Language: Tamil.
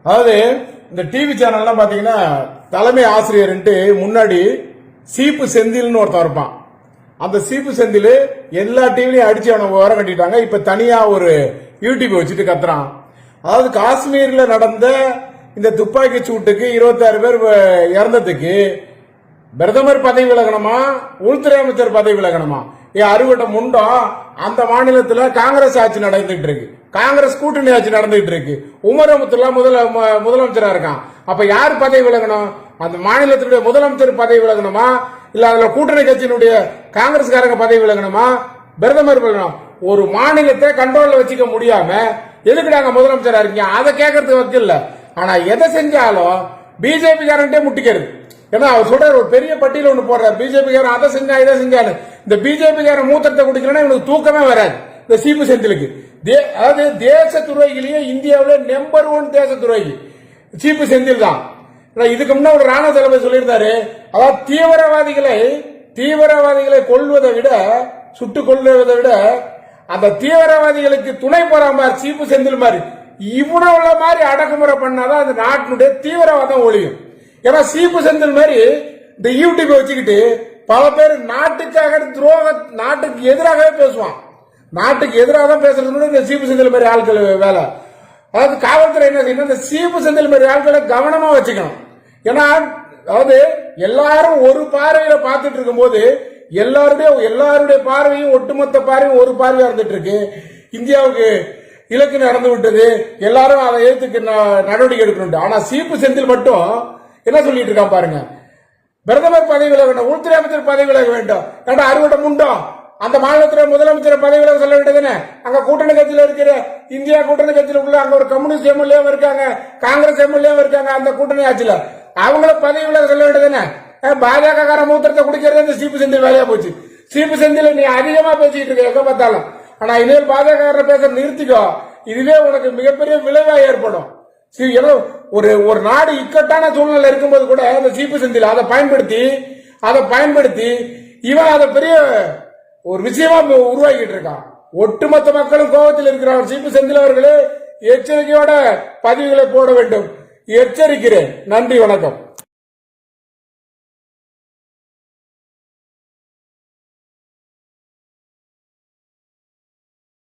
அதாவது இந்த டிவி சேனல்லாம் பாத்தீங்கன்னா தலைமை ஆசிரியர் முன்னாடி சீப்பு செந்தில்னு ஒருத்தன் இருப்பான். அந்த சீப்பு செந்தில் எல்லா டிவிலையும் அடிச்சு அவனை வர கட்டிட்டாங்க. இப்ப தனியா ஒரு யூடியூப் வச்சுட்டு கத்துறான். அதாவது காஷ்மீர்ல நடந்த இந்த துப்பாக்கி சூட்டுக்கு 26 பேர் இறந்ததுக்கு பிரதமர் பதவி விலகணுமா, உள்துறை அமைச்சர் பதவி விலகணுமா? அறுவடை முண்டம். அந்த மாநிலத்தில் காங்கிரஸ் ஆட்சி நடந்துட்டு இருக்கு, காங்கிரஸ் கூட்டணி ஆட்சி நடந்துட்டு இருக்கு. உமர் அப்துல்லா முதலமைச்சரா இருக்கான். அப்ப யார் பதவி விலகணும்? அந்த மாநிலத்தினுடைய முதலமைச்சர் பதவி விலகணுமா, இல்ல அதுல கூட்டணி கட்சியினுடைய காங்கிரஸ்காரங்க பதவி விலகணுமா, பிரதமர் விலகணும்? ஒரு மாநிலத்தை கண்ட்ரோல்ல வச்சுக்க முடியாம எதுக்கு நாங்க முதலமைச்சரா இருக்கீங்க அதை கேட்கறதுக்கு வக்கில்ல. ஆனா எதை செஞ்சாலும் பிஜேபி காரன்ட்டே முட்டிக்கிறது. ஏன்னா அவர் சொல்ற ஒரு பெரிய பட்டியல் ஒண்ணு போடுற, பிஜேபி காரன் அதை செஞ்சா இதை செஞ்சாலும் இந்த பிஜேபி காரன் மூத்திரத்தை குடிக்கலன்னா இவனுக்கு தூக்கமே வராது. இந்த சீப்பு செந்திலுக்கு அதாவது தேச துரோகிலேயே இந்தியாவில நம்பர் 1 தேச துரோகி சீப்பு செந்தில் தான். இதுக்கு முன்ன ஒரு ராணுவ தளபதி சொல்லியிருந்தாரு, அதாவது தீவிரவாதிகளை கொள்வதை விட, சுட்டுக் கொள்வதை விட அந்த தீவிரவாதிகளுக்கு துணை போறாம சீப்பு செந்தில் மாதிரி இவ்வளவு மாதிரி அடக்குமுறை பண்ணாதான் அந்த நாட்டினுடைய தீவிரவாதம் ஒழியும். ஏன்னா சீப்பு செந்தில் மாதிரி இந்த யூடியூப் வச்சுக்கிட்டு பல பேர் நாட்டுக்காக நாட்டுக்கு எதிராகவே பேசுவான். நாட்டுக்கு எதிராக தான் பேசுறது இந்த சீப்பு செந்தில் மாதிரி ஆட்கள் வேலை. அதாவது காவல்துறை என்ன செய்யணும், இந்த சீப்பு செந்தில் மாதிரி ஆட்களை கவனமா வச்சுக்கணும். ஏன்னா அதாவது எல்லாரும் ஒரு பார்வையில பார்த்துட்டு இருக்கும் போது எல்லாருடைய பார்வையும் ஒட்டுமொத்த பார்வையும் ஒரு பார்வையா இருந்துட்டு இருக்கு. இந்தியாவுக்கு இலக்கு நடந்து விட்டது, எல்லாரும் அதை ஏற்றுக்கு நடவடிக்கை எடுக்கணும். ஆனா சீப்பு செந்தில் மட்டும் என்ன சொல்லிட்டு இருக்கான் பாருங்க, பிரதமர் பதவி விலக வேண்டும், உள்துறை அமைச்சர் பதவி விலக வேண்டும். ஏன்னா அறுவடை முண்டம். அந்த மாநிலத்தில் முதலமைச்சர் பதவி விலக சொல்ல வேண்டியதுன்னு அங்க கூட்டணி கட்சியில் இருக்கிற இந்தியா கூட்டணி கட்சியில் உள்ள அங்க ஒரு கம்யூனிஸ்ட் எம்எல்ஏவும் இருக்காங்க, காங்கிரஸ் எம்எல்ஏவும் இருக்காங்க. அந்த கூட்டணி ஆட்சியில அவங்கள பதவி விலக சொல்ல வேண்டியதுன்னு பாஜக கார மூத்திரத்தை குடிக்கிறது இந்த சீப்பு செந்தில் வேலையா போச்சு. சீப்பு செந்தில் நீ அதிகமா பேசிட்டு இருக்க எங்க பார்த்தாலும். ஆனா இனிமேல் பாஜக பேச நிறுத்திக்கோ, இதுவே உனக்கு மிகப்பெரிய விளைவா ஏற்படும். ஒரு நாடு இக்கட்டான சூழ்நிலை இருக்கும்போது கூட அந்த சீப்பு செந்தில் அதை பயன்படுத்தி இவன் அதை பெரிய ஒரு விஷயமா உருவாக்கிட்டு இருக்கான். ஒட்டுமொத்த மக்களும் கோபத்தில் இருக்கிறார். சீப்பு செந்தில் அவர்களே எச்சரிக்கையோட பதிவுகளை போட வேண்டும், எச்சரிக்கிறேன். நன்றி, வணக்கம்.